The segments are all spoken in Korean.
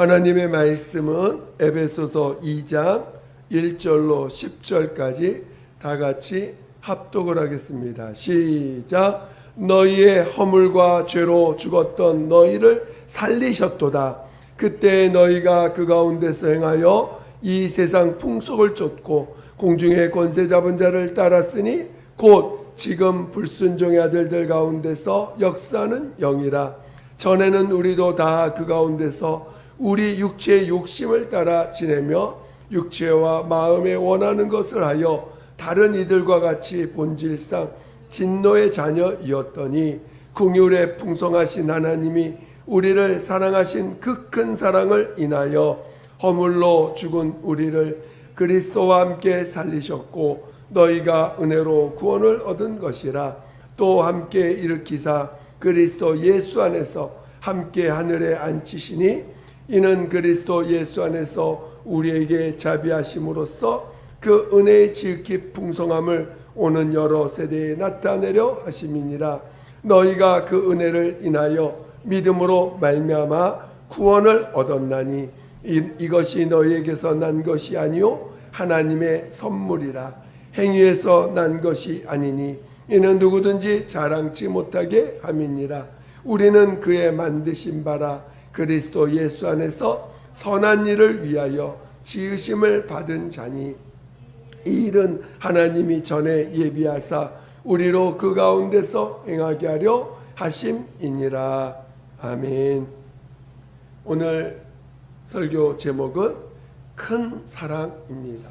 하나님의 말씀은 에베소서 2장 1절로 10절까지 다 같이 합독을 하겠습니다. 시작. 너희의 허물과 죄로 죽었던 너희를 살리셨도다. 그때 너희가 그 가운데서 행하여 이 세상 풍속을 쫓고 공중의 권세 잡은 자를 따랐으니 곧 지금 불순종의 아들들 가운데서 역사하는 영이라. 전에는 우리도 다 그 가운데서 우리 육체의 욕심을 따라 지내며 육체와 마음에 원하는 것을 하여 다른 이들과 같이 본질상 진노의 자녀이었더니 긍휼에 풍성하신 하나님이 우리를 사랑하신 그 큰 사랑을 인하여 허물로 죽은 우리를 그리스도와 함께 살리셨고 너희가 은혜로 구원을 얻은 것이라. 또 함께 일으키사 그리스도 예수 안에서 함께 하늘에 앉히시니 이는 그리스도 예수 안에서 우리에게 자비하심으로써 그 은혜의 지극히 풍성함을 오는 여러 세대에 나타내려 하심이니라. 너희가 그 은혜를 인하여 믿음으로 말미암아 구원을 얻었나니 이것이 너희에게서 난 것이 아니요 하나님의 선물이라. 행위에서 난 것이 아니니 이는 누구든지 자랑치 못하게 함이니라. 우리는 그의 만드신 바라 그리스도 예수 안에서 선한 일을 위하여 지으심을 받은 자니 이 일은 하나님이 전에 예비하사 우리로 그 가운데서 행하게 하려 하심이니라. 아멘. 오늘 설교 제목은 큰 사랑입니다.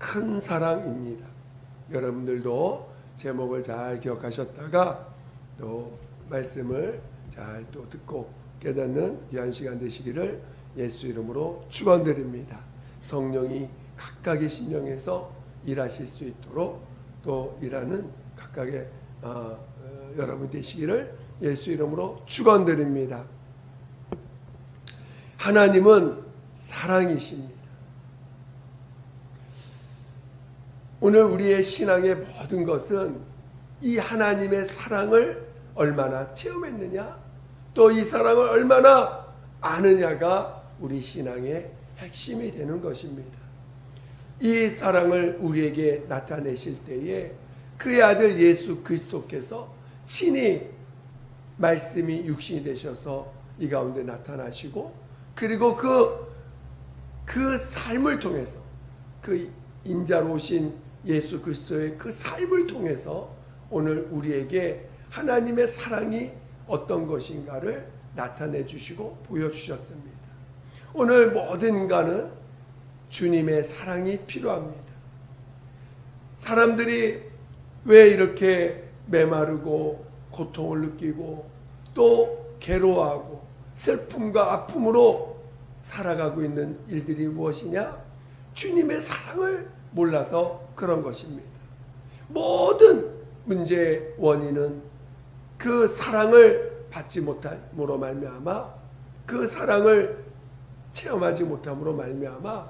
큰 사랑입니다. 여러분들도 제목을 잘 기억하셨다가 또 말씀을 잘 또 듣고 깨닫는 귀한 시간 되시기를 예수 이름으로 축원드립니다. 성령이 각각의 심령에서 일하실 수 있도록 또 일하는 각각의 여러분 되시기를 예수 이름으로 축원드립니다. 하나님은 사랑이십니다. 오늘 우리의 신앙의 모든 것은 이 하나님의 사랑을 얼마나 체험했느냐, 또 이 사랑을 얼마나 아느냐가 우리 신앙의 핵심이 되는 것입니다. 이 사랑을 우리에게 나타내실 때에 그의 아들 예수 그리스도께서 친히 말씀이 육신이 되셔서 이 가운데 나타나시고, 그리고 그 삶을 통해서, 그 인자로 오신 예수 그리스도의 그 삶을 통해서 오늘 우리에게 하나님의 사랑이 어떤 것인가를 나타내 주시고 보여주셨습니다. 오늘 모든 인간은 주님의 사랑이 필요합니다. 사람들이 왜 이렇게 메마르고 고통을 느끼고 또 괴로워하고 슬픔과 아픔으로 살아가고 있는 일들이 무엇이냐? 주님의 사랑을 몰라서 그런 것입니다. 모든 문제의 원인은 그 사랑을 받지 못함으로 말미암아, 그 사랑을 체험하지 못함으로 말미암아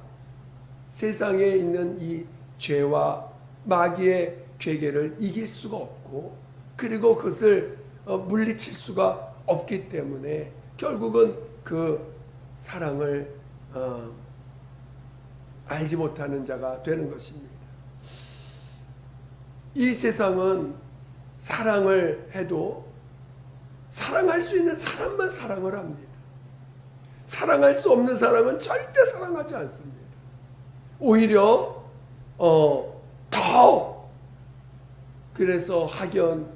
세상에 있는 이 죄와 마귀의 괴계를 이길 수가 없고, 그리고 그것을 물리칠 수가 없기 때문에 결국은 그 사랑을 알지 못하는 자가 되는 것입니다. 이 세상은 사랑을 해도 사랑할 수 있는 사람만 사랑을 합니다. 사랑할 수 없는 사람은 절대 사랑하지 않습니다. 오히려 더 그래서 학연,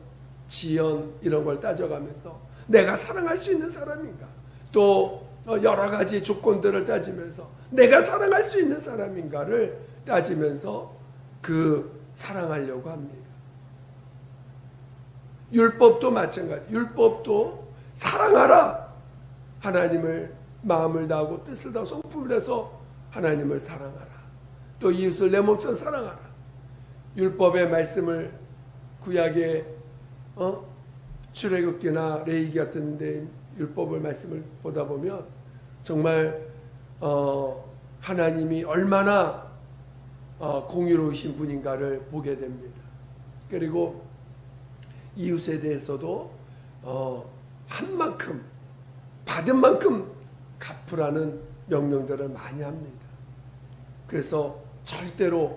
지연 이런 걸 따져가면서 내가 사랑할 수 있는 사람인가, 또 여러 가지 조건들을 따지면서 내가 사랑할 수 있는 사람인가를 따지면서 그 사랑하려고 합니다. 율법도 마찬가지. 율법도 사랑하라. 하나님을 마음을 다하고 뜻을 다하고 성품을 다해서 하나님을 사랑하라. 또 이웃을 내 몸처럼 사랑하라. 율법의 말씀을 구약의 출애굽기나 레위기 같은 데 율법의 말씀을 보다 보면 정말 하나님이 얼마나 공의로우신 분인가를 보게 됩니다. 그리고 이웃에 대해서도 한 만큼 받은 만큼 갚으라는 명령들을 많이 합니다. 그래서 절대로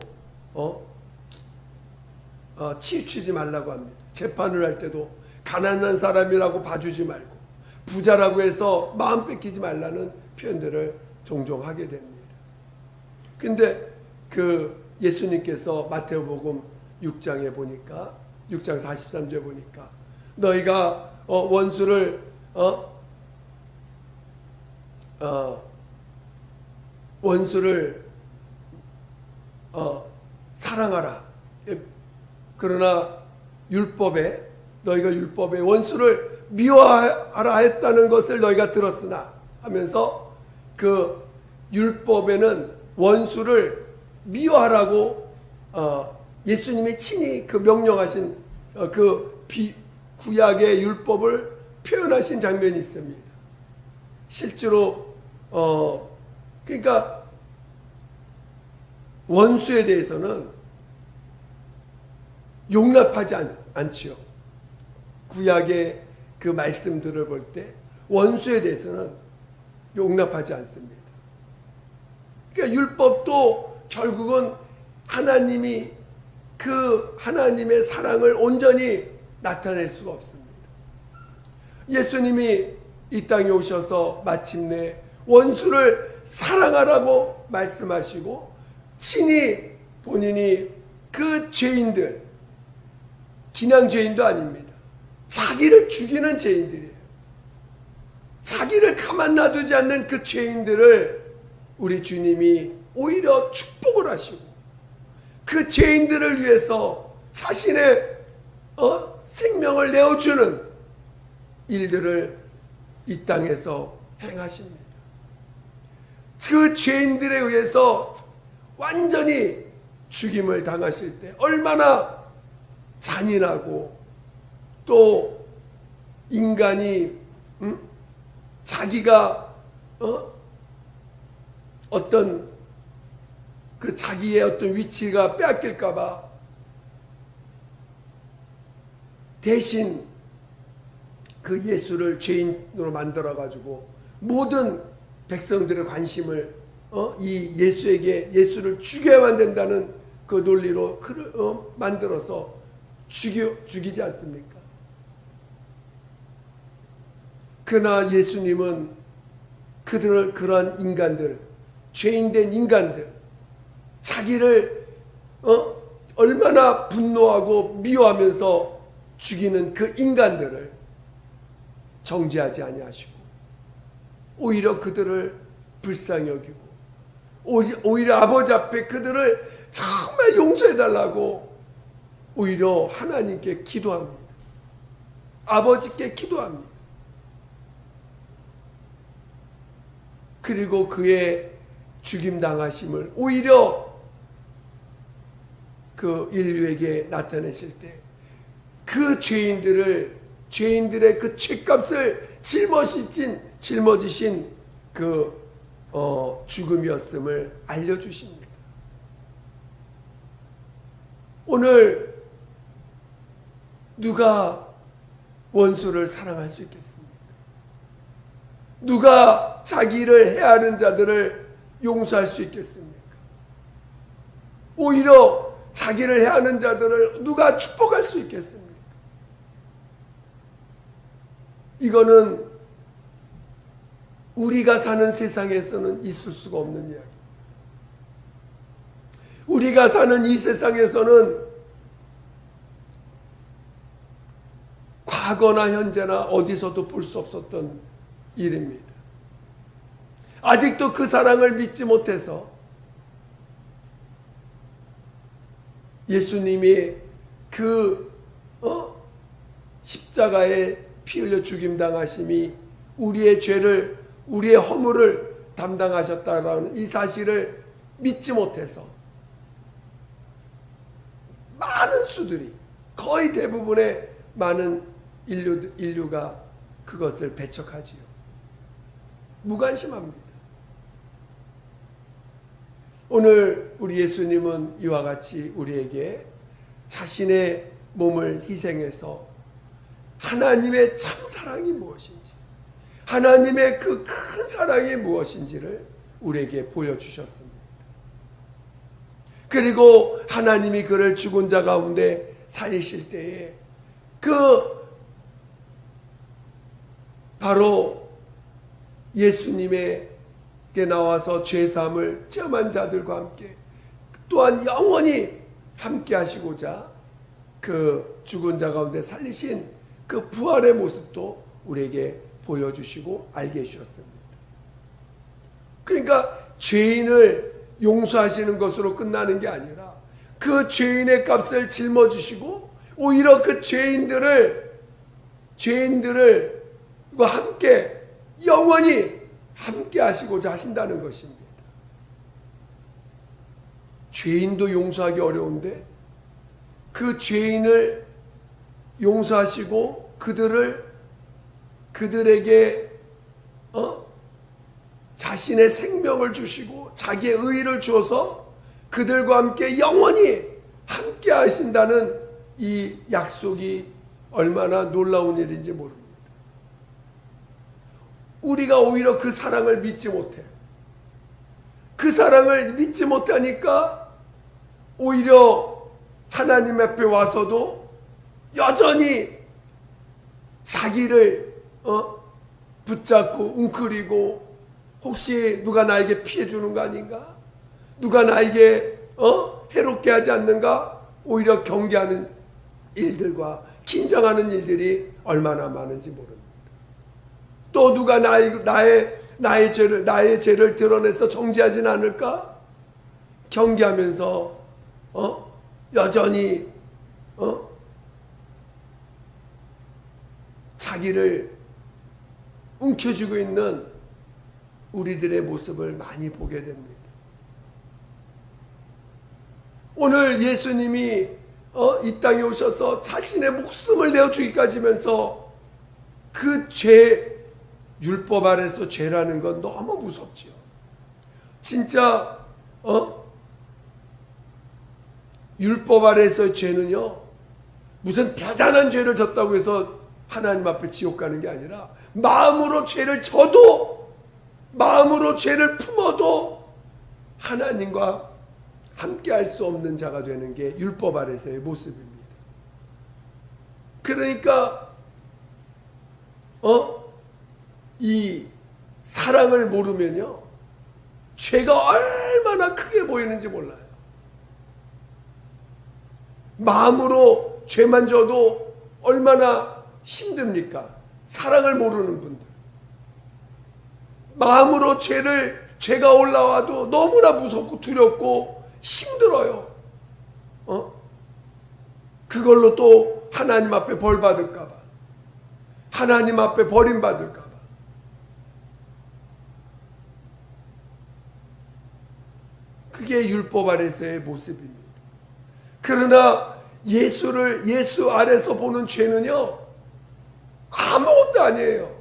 치우치지 말라고 합니다. 재판을 할 때도 가난한 사람이라고 봐주지 말고 부자라고 해서 마음 뺏기지 말라는 표현들을 종종 하게 됩니다. 근데 그 예수님께서 마태복음 6장에 보니까 6장 43절에 보니까 너희가 원수를 사랑하라. 그러나 너희가 율법에 원수를 미워하라 했다는 것을 너희가 들었으나 하면서 그 율법에는 원수를 미워하라고 예수님이 친히 그 명령하신 그 구약의 율법을 표현하신 장면이 있습니다. 실제로 그러니까 원수에 대해서는 용납하지 않지요. 구약의 그 말씀들을 볼 때 원수에 대해서는 용납하지 않습니다. 그러니까 율법도 결국은 하나님이 그 하나님의 사랑을 온전히 나타낼 수가 없습니다. 예수님이 이 땅에 오셔서 마침내 원수를 사랑하라고 말씀하시고 친히 본인이 그 죄인들, 그냥 죄인도 아닙니다. 자기를 죽이는 죄인들이에요. 자기를 가만 놔두지 않는 그 죄인들을 우리 주님이 오히려 축복을 하시고 그 죄인들을 위해서 자신의 생명을 내어주는 일들을 이 땅에서 행하십니다. 그 죄인들에 의해서 완전히 죽임을 당하실 때 얼마나 잔인하고 또 인간이 자기가 어떤 그 자기의 어떤 위치가 빼앗길까봐 대신 그 예수를 죄인으로 만들어가지고 모든 백성들의 관심을 이 예수를 죽여야만 된다는 그 논리로 만들어서 죽이지 않습니까? 그러나 예수님은 그러한 인간들, 죄인된 인간들, 자기를 얼마나 분노하고 미워하면서 죽이는 그 인간들을 정죄하지 아니하시고 오히려 그들을 불쌍히 여기고 오히려 아버지 앞에 그들을 정말 용서해달라고 오히려 하나님께 기도합니다. 아버지께 기도합니다. 그리고 그의 죽임당하심을 오히려 그 인류에게 나타내실 때 그 죄인들의 그 죄값을 짊어지신 그 죽음이었음을 알려주십니다. 오늘 누가 원수를 사랑할 수 있겠습니까? 누가 자기를 해하는 자들을 용서할 수 있겠습니까? 오히려 자기를 해하는 자들을 누가 축복할 수 있겠습니까? 이거는 우리가 사는 세상에서는 있을 수가 없는 이야기. 우리가 사는 이 세상에서는 과거나 현재나 어디서도 볼 수 없었던 일입니다. 아직도 그 사랑을 믿지 못해서 예수님이 그 십자가에 피 흘려 죽임당하심이 우리의 죄를, 우리의 허물을 담당하셨다라는 이 사실을 믿지 못해서 많은 수들이, 거의 대부분의 많은 인류가 그것을 배척하지요. 무관심합니다. 오늘 우리 예수님은 이와 같이 우리에게 자신의 몸을 희생해서 하나님의 참 사랑이 무엇인지, 하나님의 그 큰 사랑이 무엇인지를 우리에게 보여주셨습니다. 그리고 하나님이 그를 죽은 자 가운데 살리실 때에 바로 예수님에게 나와서 죄사함을 체험한 자들과 함께 또한 영원히 함께 하시고자 그 죽은 자 가운데 살리신 그 부활의 모습도 우리에게 보여주시고 알게 해주셨습니다. 그러니까 죄인을 용서하시는 것으로 끝나는 게 아니라 그 죄인의 값을 짊어지시고 오히려 그 죄인들을 함께 영원히 함께 하시고자 하신다는 것입니다. 죄인도 용서하기 어려운데 그 죄인을 용서하시고 그들에게 자신의 생명을 주시고 자기의 의의를 주어서 그들과 함께 영원히 함께 하신다는 이 약속이 얼마나 놀라운 일인지 모릅니다. 우리가 오히려 그 사랑을 믿지 못해요. 그 사랑을 믿지 못하니까 오히려 하나님 앞에 와서도 여전히 자기를 붙잡고 웅크리고 혹시 누가 나에게 피해 주는 거 아닌가? 누가 나에게 해롭게 하지 않는가? 오히려 경계하는 일들과 긴장하는 일들이 얼마나 많은지 모릅니다. 또 누가 나의 죄를 드러내서 정죄하지는 않을까? 경계하면서 여전히 자기를 움켜쥐고 있는 우리들의 모습을 많이 보게 됩니다. 오늘 예수님이 이 땅에 오셔서 자신의 목숨을 내어주기까지면서 그 율법 아래서 죄라는 건 너무 무섭지요. 진짜 율법 아래서의 죄는요, 무슨 대단한 죄를 졌다고 해서 하나님 앞에 지옥 가는 게 아니라 마음으로 죄를 져도, 마음으로 죄를 품어도 하나님과 함께 할 수 없는 자가 되는 게 율법 아래서의 모습입니다. 그러니까 이 사랑을 모르면요, 죄가 얼마나 크게 보이는지 몰라요. 마음으로 죄만 져도 얼마나 힘듭니까? 사랑을 모르는 분들. 마음으로 죄가 올라와도 너무나 무섭고 두렵고 힘들어요. 그걸로 또 하나님 앞에 벌 받을까 봐. 하나님 앞에 버림받을까 봐. 그게 율법 아래서의 모습입니다. 그러나 예수 아래서 보는 죄는요, 아무것도 아니에요.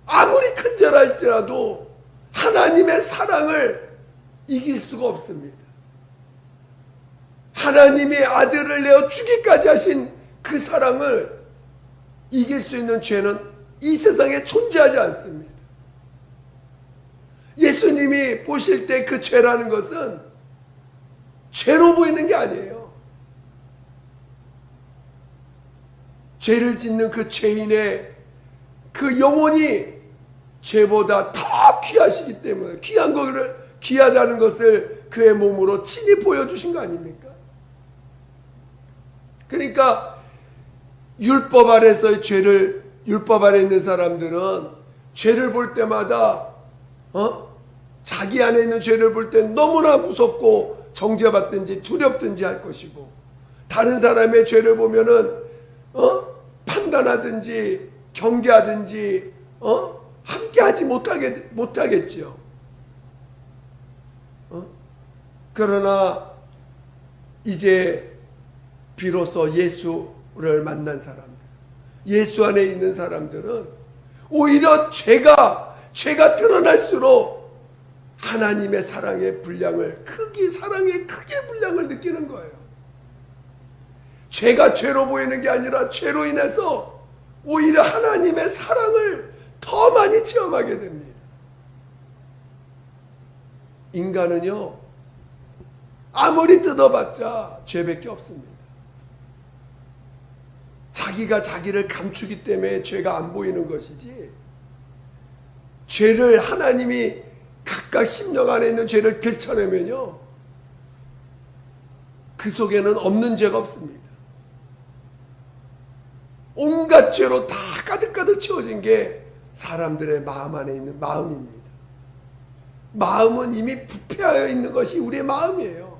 아무리 큰 죄라 할지라도 하나님의 사랑을 이길 수가 없습니다. 하나님이 아들을 내어 주기까지 하신 그 사랑을 이길 수 있는 죄는 이 세상에 존재하지 않습니다. 예수님이 보실 때 그 죄라는 것은 죄로 보이는 게 아니에요. 죄를 짓는 그 죄인의 그 영혼이 죄보다 더 귀하시기 때문에 귀하다는 것을 그의 몸으로 친히 보여주신 거 아닙니까? 그러니까 율법 아래서의 율법 아래 있는 사람들은 죄를 볼 때마다 자기 안에 있는 죄를 볼 때 너무나 무섭고 정죄받든지 두렵든지 할 것이고, 다른 사람의 죄를 보면은 판단하든지 경계하든지 함께하지 못하겠지요. 그러나 이제 비로소 예수를 만난 사람들, 예수 안에 있는 사람들은 오히려 죄가 드러날수록 하나님의 사랑의 분량을 사랑의 크게 분량을 느끼는 거예요. 죄가 죄로 보이는 게 아니라 죄로 인해서 오히려 하나님의 사랑을 더 많이 체험하게 됩니다. 인간은요, 아무리 뜯어봤자 죄밖에 없습니다. 자기가 자기를 감추기 때문에 죄가 안 보이는 것이지, 죄를 하나님이 각각 심령 안에 있는 죄를 들춰내면요, 그 속에는 없는 죄가 없습니다. 온갖 죄로 다 가득가득 채워진 게 사람들의 마음 안에 있는 마음입니다. 마음은 이미 부패하여 있는 것이 우리의 마음이에요.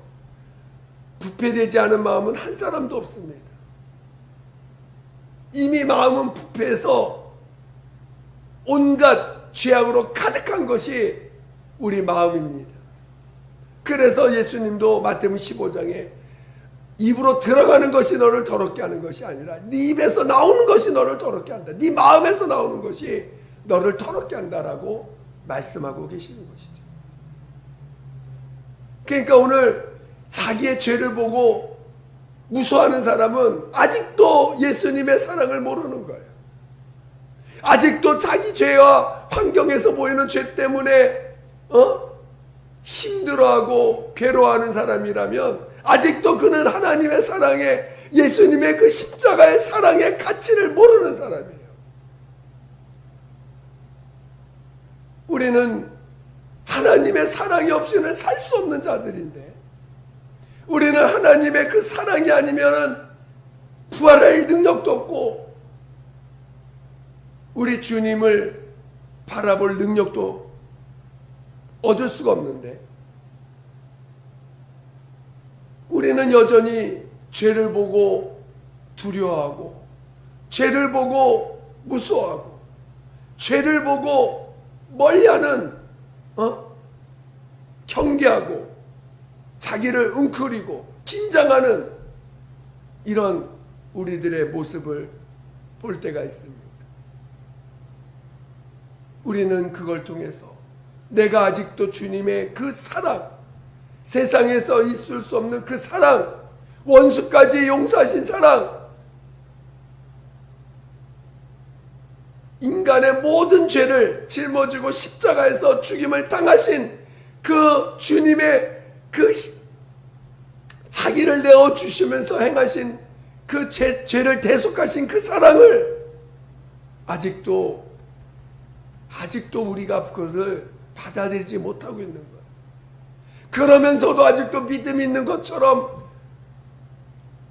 부패되지 않은 마음은 한 사람도 없습니다. 이미 마음은 부패해서 온갖 죄악으로 가득한 것이 우리 마음입니다. 그래서 예수님도 마태복음 15장에 입으로 들어가는 것이 너를 더럽게 하는 것이 아니라 네 입에서 나오는 것이 너를 더럽게 한다. 네 마음에서 나오는 것이 너를 더럽게 한다라고 말씀하고 계시는 것이죠. 그러니까 오늘 자기의 죄를 보고 무서워하는 사람은 아직도 예수님의 사랑을 모르는 거예요. 아직도 자기 죄와 환경에서 보이는 죄 때문에 힘들어하고 괴로워하는 사람이라면 아직도 그는 하나님의 사랑에, 예수님의 그 십자가의 사랑의 가치를 모르는 사람이에요. 우리는 하나님의 사랑이 없이는 살 수 없는 자들인데, 우리는 하나님의 그 사랑이 아니면은 부활할 능력도 없고 우리 주님을 바라볼 능력도 얻을 수가 없는데, 우리는 여전히 죄를 보고 두려워하고, 죄를 보고 무서워하고, 죄를 보고 멀리하는, 경계하고 자기를 웅크리고 긴장하는 이런 우리들의 모습을 볼 때가 있습니다. 우리는 그걸 통해서 내가 아직도 주님의 그 사랑, 세상에서 있을 수 없는 그 사랑, 원수까지 용서하신 사랑, 인간의 모든 죄를 짊어지고 십자가에서 죽임을 당하신 그 주님의 그 자기를 내어주시면서 행하신 그 죄를 대속하신 그 사랑을 아직도 우리가 그것을 받아들이지 못하고 있는 거예요. 그러면서도 아직도 믿음이 있는 것처럼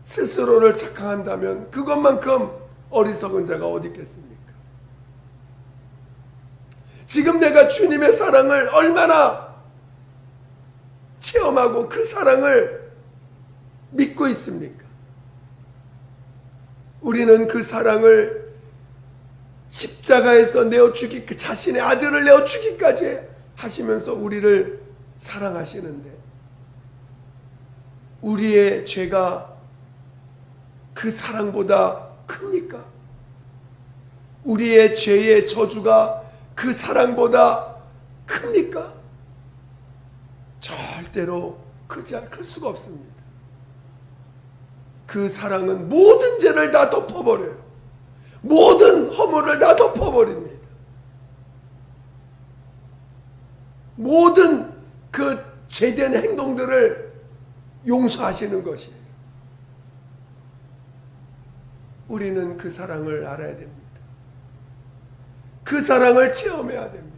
스스로를 착각한다면 그것만큼 어리석은 자가 어디 있겠습니까? 지금 내가 주님의 사랑을 얼마나 체험하고 그 사랑을 믿고 있습니까? 우리는 그 사랑을 십자가에서 내어주기, 그 자신의 아들을 내어주기까지 하시면서 우리를 사랑하시는데, 우리의 죄가 그 사랑보다 큽니까? 우리의 죄의 저주가 그 사랑보다 큽니까? 절대로 클 수가 없습니다. 그 사랑은 모든 죄를 다 덮어버려요. 모든 허물을 다 덮어버립니다. 모든 그 죄된 행동들을 용서하시는 것이에요. 우리는 그 사랑을 알아야 됩니다. 그 사랑을 체험해야 됩니다.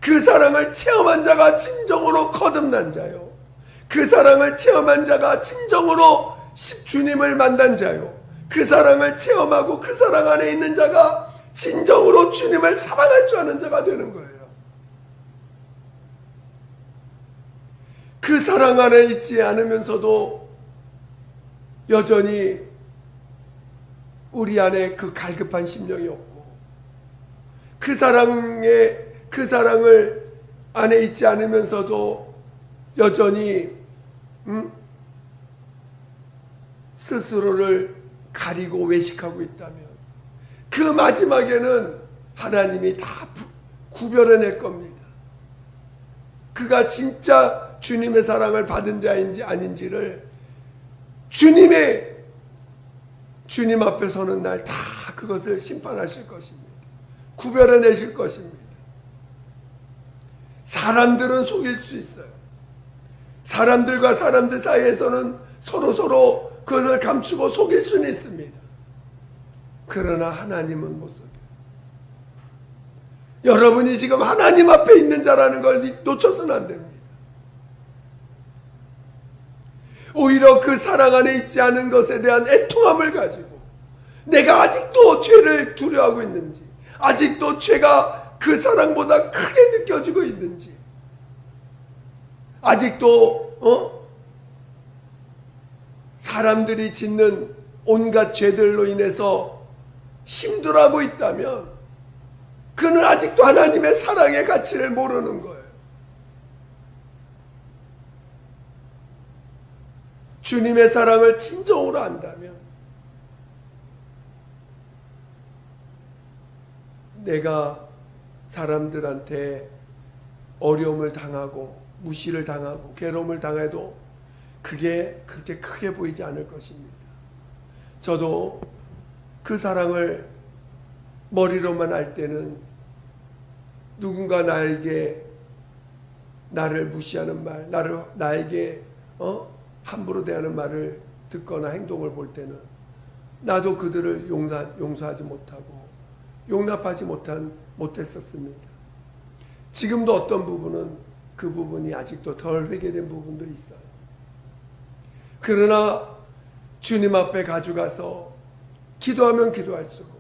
그 사랑을 체험한 자가 진정으로 거듭난 자요. 그 사랑을 체험한 자가 진정으로 주님을 만난 자요. 그 사랑을 체험하고 그 사랑 안에 있는 자가 진정으로 주님을 사랑할 줄 아는 자가 되는 거예요. 그 사랑 안에 있지 않으면서도 여전히 우리 안에 그 갈급한 심령이 없고, 그 사랑을 안에 있지 않으면서도 여전히 스스로를 가리고 외식하고 있다면 그 마지막에는 하나님이 다 구별해낼 겁니다. 그가 진짜 주님의 사랑을 받은 자인지 아닌지를 주님 앞에 서는 날 다 그것을 심판하실 것입니다. 구별해내실 것입니다. 사람들은 속일 수 있어요. 사람들과 사람들 사이에서는 서로 그것을 감추고 속일 수는 있습니다. 그러나 하나님은 못 속여요. 여러분이 지금 하나님 앞에 있는 자라는 걸 놓쳐서는 안 됩니다. 오히려 그 사랑 안에 있지 않은 것에 대한 애통함을 가지고 내가 아직도 죄를 두려워하고 있는지, 아직도 죄가 그 사랑보다 크게 느껴지고 있는지, 아직도 사람들이 짓는 온갖 죄들로 인해서 힘들어하고 있다면 그는 아직도 하나님의 사랑의 가치를 모르는 거예요. 주님의 사랑을 진정으로 안다면 내가 사람들한테 어려움을 당하고 무시를 당하고 괴로움을 당해도 그게 그렇게 크게 보이지 않을 것입니다. 저도 그 사랑을 머리로만 알 때는 누군가 나에게 나를 무시하는 말, 나에게 함부로 대하는 말을 듣거나 행동을 볼 때는 나도 그들을 용서하지 못하고 용납하지 못했었습니다. 지금도 어떤 부분은 그 부분이 아직도 덜 회개된 부분도 있어요. 그러나 주님 앞에 가져가서 기도하면 기도할수록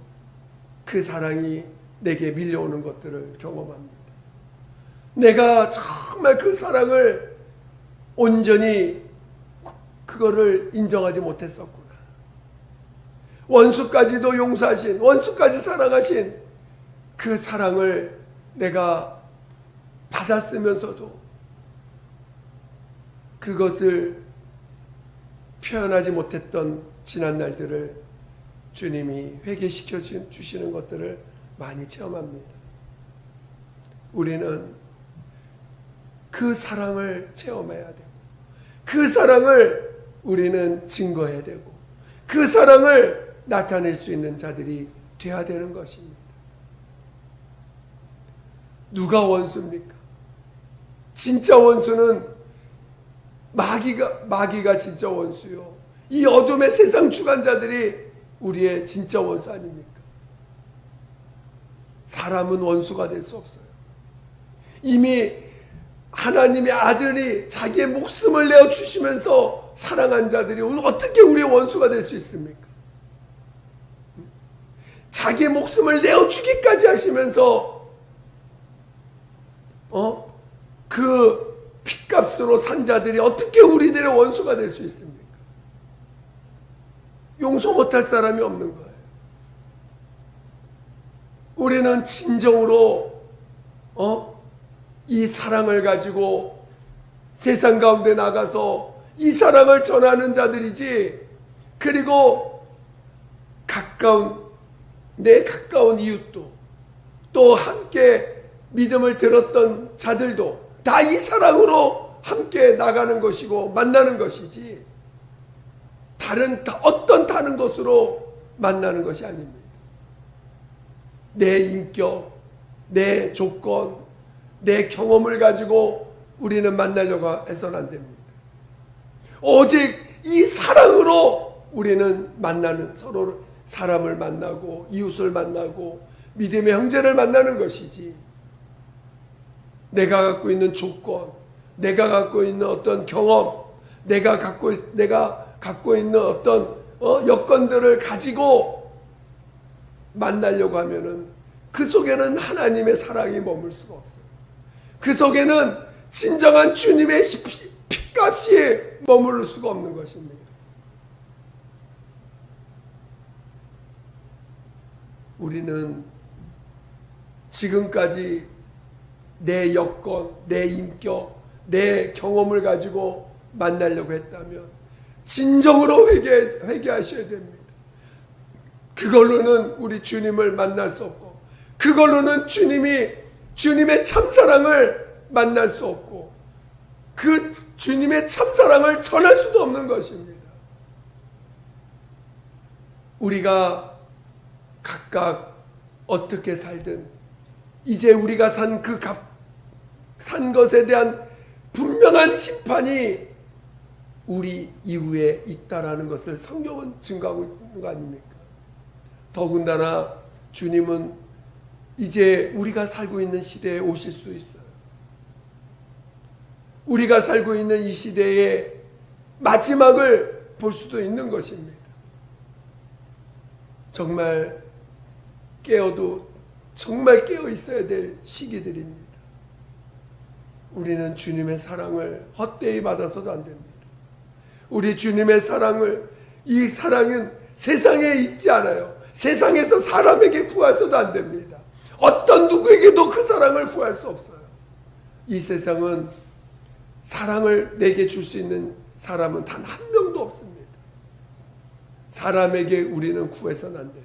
그 사랑이 내게 밀려오는 것들을 경험합니다. 내가 정말 그 사랑을 온전히 그거를 인정하지 못했었구나. 원수까지도 용서하신, 원수까지 사랑하신 그 사랑을 내가 받았으면서도 그것을 표현하지 못했던 지난 날들을 주님이 회개시켜 주시는 것들을 많이 체험합니다. 우리는 그 사랑을 체험해야 되고 그 사랑을 우리는 증거해야 되고 그 사랑을 나타낼 수 있는 자들이 되어야 되는 것입니다. 누가 원수입니까? 진짜 원수는 마귀가 진짜 원수요. 이 어둠의 세상 주관자들이 우리의 진짜 원수 아닙니까? 사람은 원수가 될 수 없어요. 이미 하나님의 아들이 자기의 목숨을 내어 주시면서 사랑한 자들이 어떻게 우리의 원수가 될 수 있습니까? 자기의 목숨을 내어 주기까지 하시면서 그 핏값으로 산 자들이 어떻게 우리들의 원수가 될 수 있습니까? 용서 못할 사람이 없는 거예요. 우리는 진정으로 이 사랑을 가지고 세상 가운데 나가서 이 사랑을 전하는 자들이지, 그리고 내 가까운 이웃도 또 함께 믿음을 들었던 자들도 다 이 사랑으로 함께 나가는 것이고 만나는 것이지 어떤 다른 것으로 만나는 것이 아닙니다. 내 인격, 내 조건, 내 경험을 가지고 우리는 만나려고 해서는 안 됩니다. 오직 이 사랑으로 우리는 서로 사람을 만나고 이웃을 만나고 믿음의 형제를 만나는 것이지, 내가 갖고 있는 조건, 내가 갖고 있는 어떤 경험, 내가 갖고 있는 어떤 여건들을 가지고 만나려고 하면은 그 속에는 하나님의 사랑이 머물 수가 없어요. 그 속에는 진정한 주님의 피값이 머무를 수가 없는 것입니다. 우리는 지금까지 내 여건, 내 인격, 내 경험을 가지고 만나려고 했다면 진정으로 회개하셔야 됩니다. 그걸로는 우리 주님을 만날 수 없고, 그걸로는 주님의 참사랑을 만날 수 없고, 그 주님의 참사랑을 전할 수도 없는 것입니다. 우리가 각각 어떻게 살든 이제 우리가 산 것에 대한 분명한 심판이 우리 이후에 있다라는 것을 성경은 증거하고 있는 거 아닙니까? 더군다나 주님은 이제 우리가 살고 있는 시대에 오실 수 있어요. 우리가 살고 있는 이 시대의 마지막을 볼 수도 있는 것입니다. 정말 정말 깨어 있어야 될 시기들입니다. 우리는 주님의 사랑을 헛되이 받아서도 안 됩니다. 우리 주님의 사랑을, 이 사랑은 세상에 있지 않아요. 세상에서 사람에게 구해서도 안 됩니다. 어떤 누구에게도 그 사랑을 구할 수 없어요. 이 세상은 사랑을 내게 줄 수 있는 사람은 단 한 명도 없습니다. 사람에게 우리는 구해서는 안 돼요.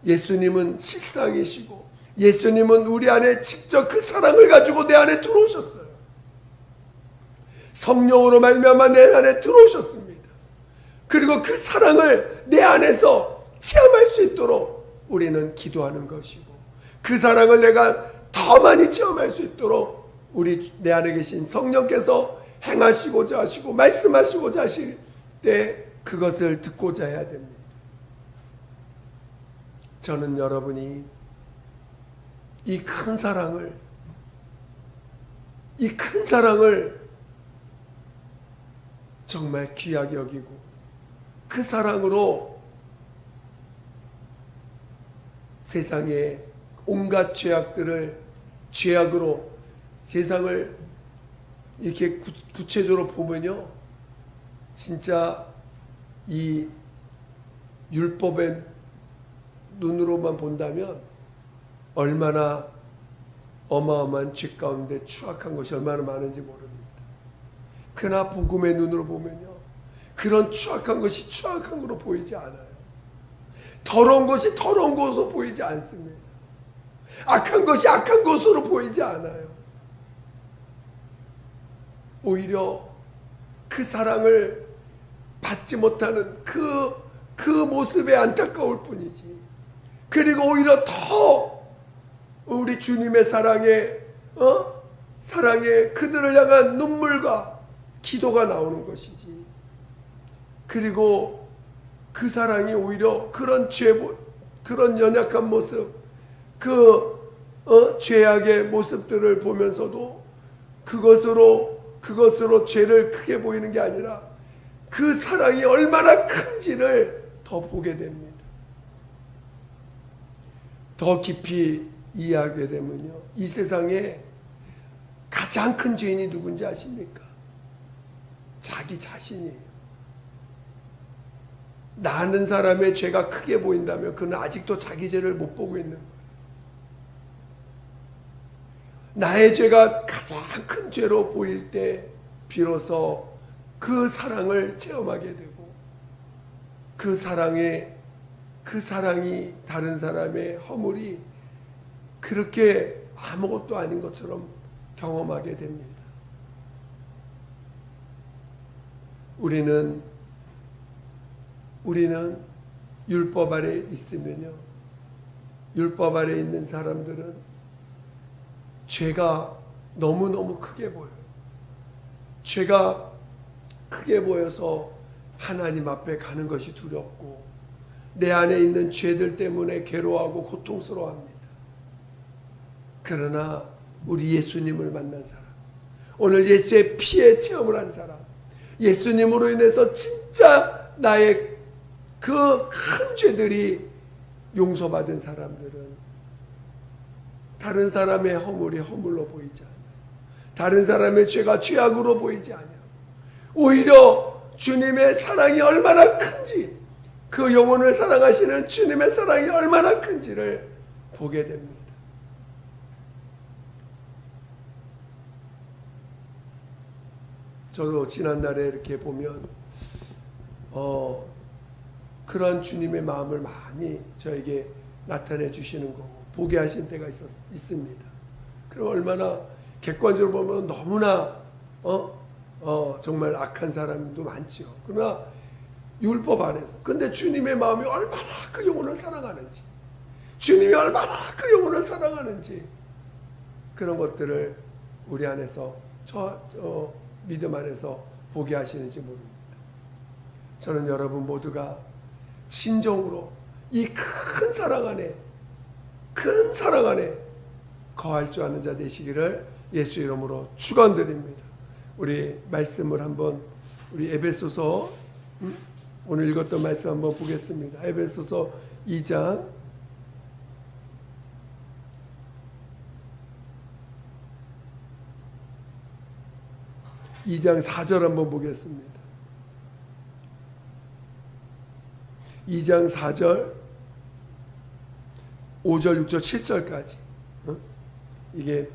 예수님은 실상이시고 예수님은 우리 안에 직접 그 사랑을 가지고 내 안에 들어오셨어요. 성령으로 말미암아 내 안에 들어오셨습니다. 그리고 그 사랑을 내 안에서 체험할 수 있도록 우리는 기도하는 것이고, 그 사랑을 내가 더 많이 체험할 수 있도록 내 안에 계신 성령께서 행하시고자 하시고 말씀하시고자 하실 때 그것을 듣고자 해야 됩니다. 저는 여러분이 이 큰 사랑을 정말 귀하게 여기고 그 사랑으로 세상의 온갖 죄악으로 세상을 이렇게 구체적으로 보면요, 진짜 이 율법의 눈으로만 본다면 얼마나 어마어마한 죄 가운데 추악한 것이 얼마나 많은지 모릅니다. 그러나 복음의 눈으로 보면요, 그런 추악한 것이 추악한 것으로 보이지 않아요. 더러운 것이 더러운 것으로 보이지 않습니다. 악한 것이 악한 것으로 보이지 않아요. 오히려 그 사랑을 받지 못하는 그 모습에 안타까울 뿐이지. 그리고 오히려 더 우리 주님의 사랑에 그들을 향한 눈물과 기도가 나오는 것이지. 그리고 그 사랑이 오히려 그런 연약한 모습, 죄악의 모습들을 보면서도 그것으로 죄를 크게 보이는 게 아니라 그 사랑이 얼마나 큰지를 더 보게 됩니다. 더 깊이 이해하게 되면요, 이 세상에 가장 큰 죄인이 누군지 아십니까? 자기 자신이에요. 나는 사람의 죄가 크게 보인다면 그는 아직도 자기 죄를 못 보고 있는 거예요. 나의 죄가 가장 큰 죄로 보일 때 비로소 그 사랑을 체험하게 되고, 그 사랑이 다른 사람의 허물이 그렇게 아무것도 아닌 것처럼 경험하게 됩니다. 우리는 율법 아래 있으면요, 율법 아래 있는 사람들은 죄가 너무너무 크게 보여요. 죄가 크게 보여서 하나님 앞에 가는 것이 두렵고 내 안에 있는 죄들 때문에 괴로워하고 고통스러워합니다. 그러나 우리 예수님을 만난 사람, 오늘 예수의 피에 체험을 한 사람, 예수님으로 인해서 진짜 나의 그 큰 죄들이 용서받은 사람들은 다른 사람의 허물이 허물로 보이지 않아요. 다른 사람의 죄가 죄악으로 보이지 않아요. 오히려 주님의 사랑이 얼마나 큰지, 그 영혼을 사랑하시는 주님의 사랑이 얼마나 큰지를 보게 됩니다. 저도 지난날에 이렇게 보면 그런 주님의 마음을 많이 저에게 나타내 주시는 거고 보게 하신 때가 있습니다. 그럼 얼마나 객관적으로 보면 너무나 정말 악한 사람도 많지요. 그러나 율법 안에서, 근데 주님의 마음이 얼마나 그 영혼을 사랑하는지, 주님이 얼마나 그 영혼을 사랑하는지 그런 것들을 우리 안에서 저 믿음 안에서 보게 하시는지 모릅니다. 저는 여러분 모두가 진정으로 이 큰 사랑 안에 거할 줄 아는 자 되시기를 예수 이름으로 축원드립니다. 우리 말씀을 한번 우리 에베소서 오늘 읽었던 말씀 한번 보겠습니다. 에베소서 2장 4절 한번 보겠습니다. 2장 4절 5절 6절 7절까지 이게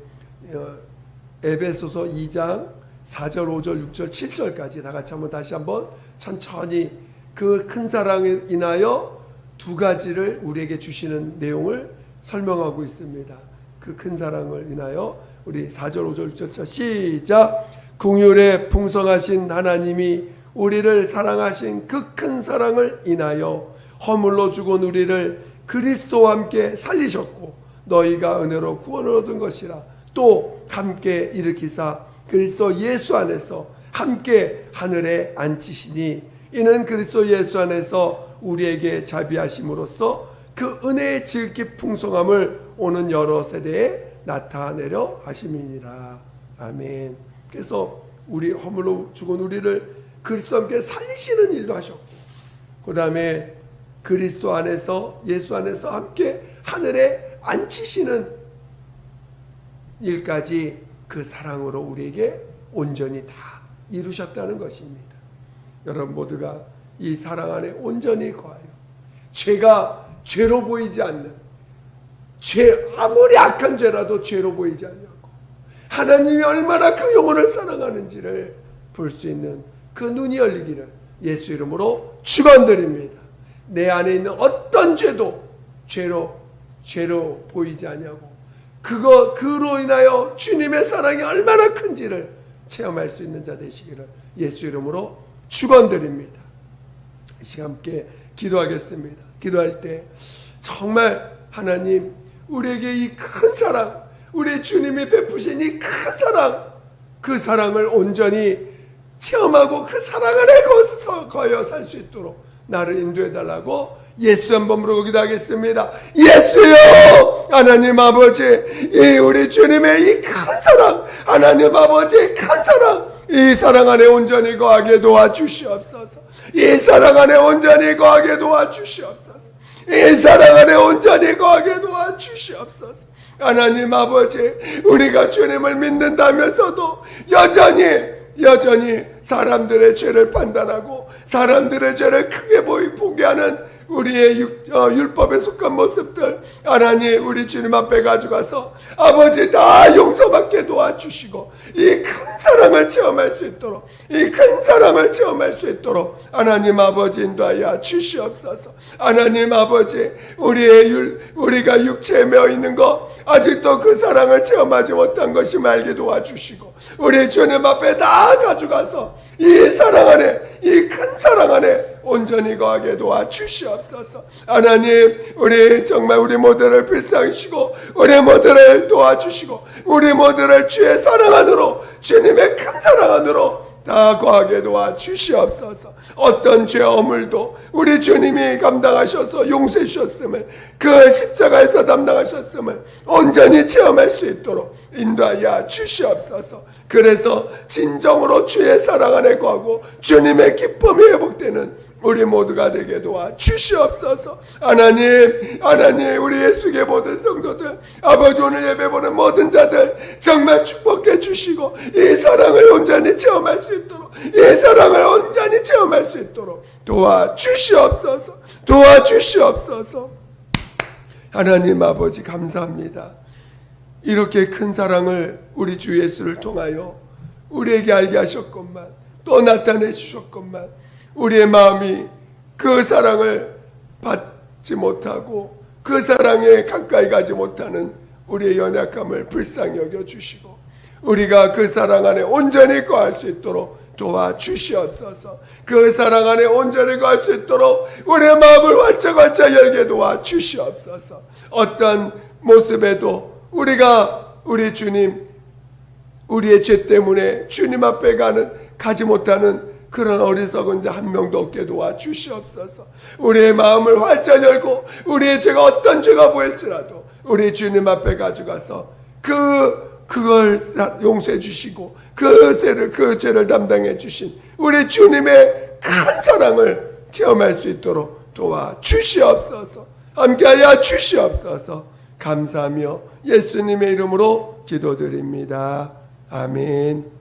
에베소서 2장 4절 5절 6절 7절까지 다 같이 한번 다시 한번 천천히 그 큰 사랑에 인하여 두 가지를 우리에게 주시는 내용을 설명하고 있습니다. 그 큰 사랑을 인하여 우리 4절 5절 6절 시작. 긍휼에 풍성하신 하나님이 우리를 사랑하신 그 큰 사랑을 인하여 허물로 죽은 우리를 그리스도와 함께 살리셨고 너희가 은혜로 구원을 얻은 것이라. 또 함께 일으키사 그리스도 예수 안에서 함께 하늘에 앉히시니 이는 그리스도 예수 안에서 우리에게 자비하심으로써 그 은혜의 지극히 풍성함을 오는 여러 세대에 나타내려 하심이니라. 아멘. 그래서 우리 허물로 죽은 우리를 그리스도와 함께 살리시는 일도 하셨고 그 다음에 그리스도 안에서 예수 안에서 함께 하늘에 앉히시는 일까지 그 사랑으로 우리에게 온전히 다 이루셨다는 것입니다. 여러분 모두가 이 사랑 안에 온전히 거하여 죄가 죄로 보이지 않는 아무리 악한 죄라도 죄로 보이지 않냐고 하나님이 얼마나 그 영혼을 사랑하는지를 볼 수 있는 그 눈이 열리기를 예수 이름으로 축원드립니다. 내 안에 있는 어떤 죄도 죄로 보이지 않냐고 그로 인하여 주님의 사랑이 얼마나 큰지를 체험할 수 있는 자 되시기를 예수 이름으로 축원드립니다. 이 시간 함께 기도하겠습니다. 기도할 때 정말 하나님 우리에게 이 큰 사랑 우리 주님이 베푸신 이 큰 사랑 그 사랑을 온전히 체험하고 그 사랑 안에 거여 살 수 있도록 나를 인도해 달라고 예수 한번 부르고 기도하겠습니다. 예수요 하나님 아버지 이 우리 주님의 이 큰 사랑 하나님 아버지의 큰 사랑 이 사랑 안에 온전히 거하게 도와주시옵소서. 이 사랑 안에 온전히 거하게 도와주시옵소서. 이 사랑 안에 온전히 거하게 도와주시옵소서. 하나님 아버지 우리가 주님을 믿는다면서도 여전히 사람들의 죄를 판단하고 사람들의 죄를 크게 보게 하는 우리의 율법에 속한 모습들 하나님 우리 주님 앞에 가져가서 아버지 다 용서받게 도와주시고 이 큰 사랑을 체험할 수 있도록 이 큰 사랑을 체험할 수 있도록 하나님 아버지 인도하여 주시옵소서. 하나님 아버지 우리가 육체에 매어 있는 거 아직도 그 사랑을 체험하지 못한 것이 알게 도와주시고 우리 주님 앞에 다 가져가서 이 사랑 안에 이 큰 사랑 안에 온전히 거하게 도와주시옵소서. 하나님 우리 정말 우리 모두를 불쌍히시고 우리 모두를 도와주시고 우리 모두를 주의 사랑 안으로 주님의 큰 사랑 안으로 다 거하게 도와주시옵소서. 어떤 죄 허물도 우리 주님이 감당하셔서 용서해 주셨음을 그 십자가에서 담당하셨음을 온전히 체험할 수 있도록 인도하여 주시옵소서. 그래서 진정으로 주의 사랑 안에 거하고 주님의 기쁨이 회복되는 우리 모두가 되게 도와주시옵소서. 하나님 우리 예수의 모든 성도들 아버지 오늘 예배 보는 모든 자들 정말 축복해 주시고 이 사랑을 온전히 체험할 수 있도록 이 사랑을 온전히 체험할 수 있도록 도와주시옵소서. 하나님 아버지 감사합니다. 이렇게 큰 사랑을 우리 주 예수를 통하여 우리에게 알게 하셨건만 또 나타내 주셨건만 우리의 마음이 그 사랑을 받지 못하고 그 사랑에 가까이 가지 못하는 우리의 연약함을 불쌍히 여겨주시고 우리가 그 사랑 안에 온전히 거할 수 있도록 도와주시옵소서. 그 사랑 안에 온전히 갈 수 있도록 우리의 마음을 활짝 열게 도와주시옵소서. 어떤 모습에도 우리가 우리 주님, 우리의 죄 때문에 주님 앞에 가지 못하는 그런 어리석은 자 한 명도 없게 도와주시옵소서. 우리의 마음을 활짝 열고 우리의 죄가 어떤 죄가 보일지라도 우리 주님 앞에 가져가서 그걸 용서해 주시고 그 죄를 담당해 주신 우리 주님의 큰 사랑을 체험할 수 있도록 도와주시옵소서. 함께하여 주시옵소서. 감사하며 예수님의 이름으로 기도드립니다. 아멘.